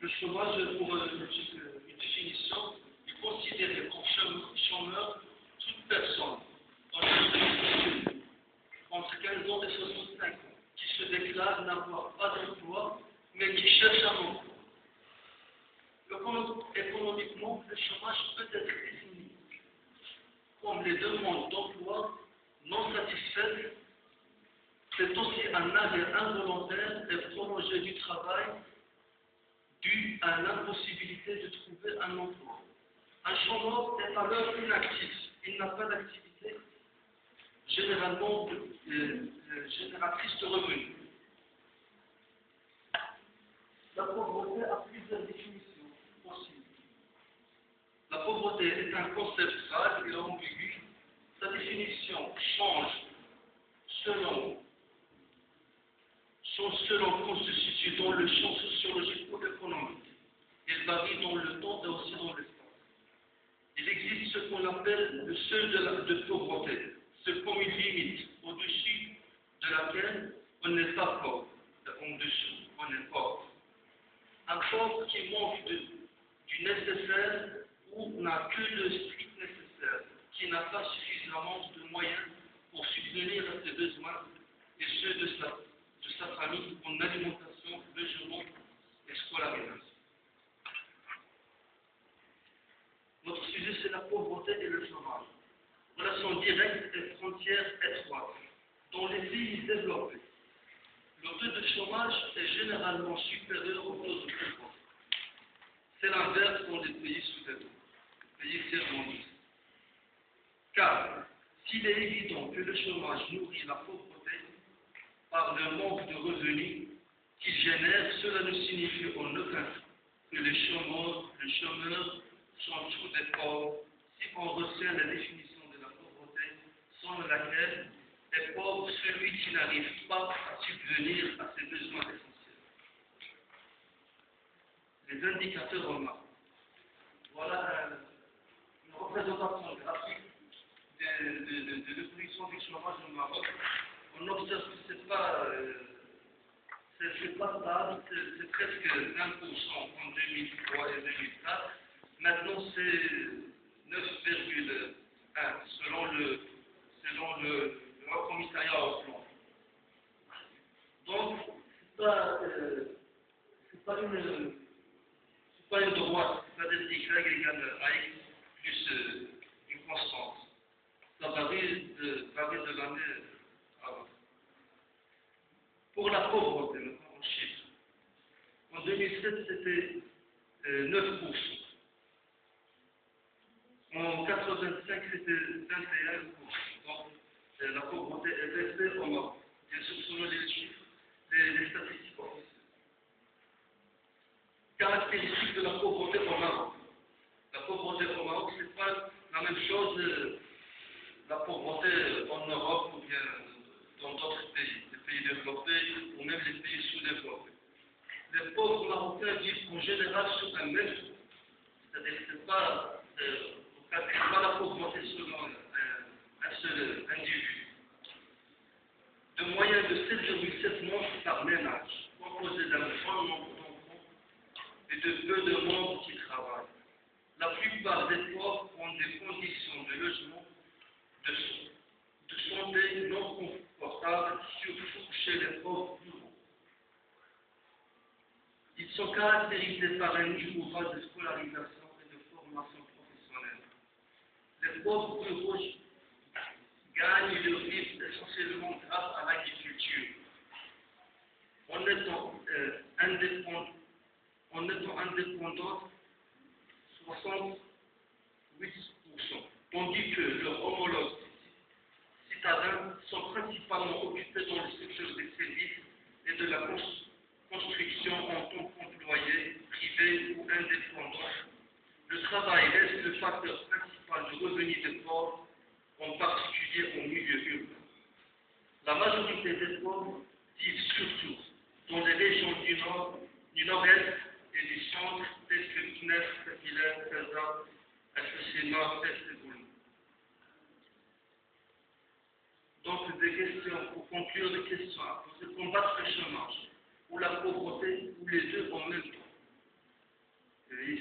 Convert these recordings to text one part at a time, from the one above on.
Le chômage, pour une définition, est considéré comme chômeur toute personne entre 15 ans et 65 ans qui se déclare n'avoir pas d'emploi mais qui cherche un emploi. Économiquement, le chômage peut être défini comme les demandes d'emploi non satisfaites. C'est aussi un arrêt involontaire et prolongé du travail dû à l'impossibilité de trouver un emploi. Un chômeur est alors inactif. Il n'a pas d'activité généralement génératrice de revenus. La pauvreté a plusieurs définitions possibles. La pauvreté est un concept vague et ambigu. Sa définition change selon qu'on se situe dans le champ sociologique ou économique. Elle varie dans le temps et aussi dans l'espace. Il existe ce qu'on appelle le seuil de pauvreté. C'est comme une limite au-dessus de laquelle on n'est pas pauvre. En dessous, on est pauvre. Un pauvre qui manque du nécessaire ou n'a que le strict nécessaire, qui n'a pas suffisamment de moyens pour subvenir à ses besoins et ceux de sa famille en alimentation, logement et scolarisation. Notre sujet, c'est la pauvreté et le chômage. Relation directe et frontières étroites. Dans les pays développés, le taux de chômage est généralement supérieur au taux de pauvreté. C'est l'inverse dans les pays sous-développés, les pays tiers-mondistes. Car s'il est évident que le chômage nourrit la pauvreté par le manque de revenus qu'il génère, cela ne signifie en aucun cas que les chômeurs sont tous des pauvres si on retient la définition de la pauvreté sans laquelle est pauvre celui qui n'arrive pas à subvenir à ses besoins essentiels. Les indicateurs en main. Voilà une représentation graphique de l'évolution du chômage au Maroc. On observe que c'est pas stable, c'est presque 20% en 2003 et 2004. Maintenant, c'est 9,1 selon le Haut Commissariat au plan. Donc, c'est pas une droite, c'est pas des Y égale à X plus une constante. Ça varie de l'année avant. Pour la pauvreté, maintenant en chiffres. En 2007, c'était 9%. En 85, c'était 21%. Donc, la pauvreté est restée au Maroc. Bien sûr, selon les chiffres, les statistiques officielles. Caractéristiques de la pauvreté au Maroc. La pauvreté au Maroc, ce n'est pas la même chose la pauvreté en Europe ou bien dans d'autres pays, les pays développés ou même les pays sous-développés. Les pauvres Marocains vivent en général sur un même tour. C'est-à-dire que ce n'est pas la pauvreté selon un seul individu. De moyenne de 7,7 membres par ménage, composé d'un grand nombre d'enfants et de peu de membres qui travaillent. La plupart des pauvres ont des conditions de logement, de santé non confortables, surtout chez les pauvres ruraux. Ils sont caractérisés par un niveau bas de scolarisation et de formation professionnelle. Les pauvres ruraux gagnent leur vie essentiellement grâce à l'agriculture. En étant indépendants, 68%, tandis que leurs homologues citadins sont principalement occupés dans le secteur des services et de la construction en tant qu'employés privés ou indépendants. Le travail reste le facteur principal de revenus des pauvres, en particulier au milieu urbain. La majorité des pauvres vivent surtout dans les régions du nord-est et du centre, telles que Knef, Kafilet, Kaza, Al-Fussima, Fès et Boulogne. Donc, des questions, pour conclure, des questions à poser. Combattre le chômage, ou la pauvreté, ou les deux en même temps.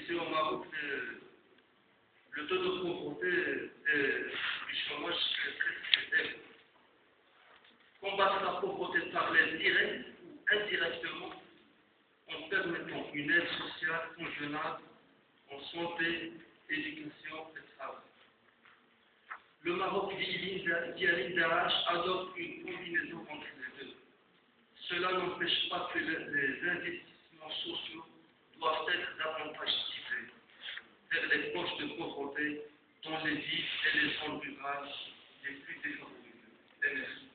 ici au Maroc, le taux de pauvreté et du chômage est très élevé. Combattre la pauvreté par l'aide directe ou indirectement en permettant une aide sociale convenable en santé, éducation et travail. Le Maroc, via l'IDH, adopte une combinaison entre les deux. Cela n'empêche pas que les investissements sociaux doivent être davantage ciblés vers les poches de pauvreté dans les villes et les zones rurales les plus défavorisées. Et merci.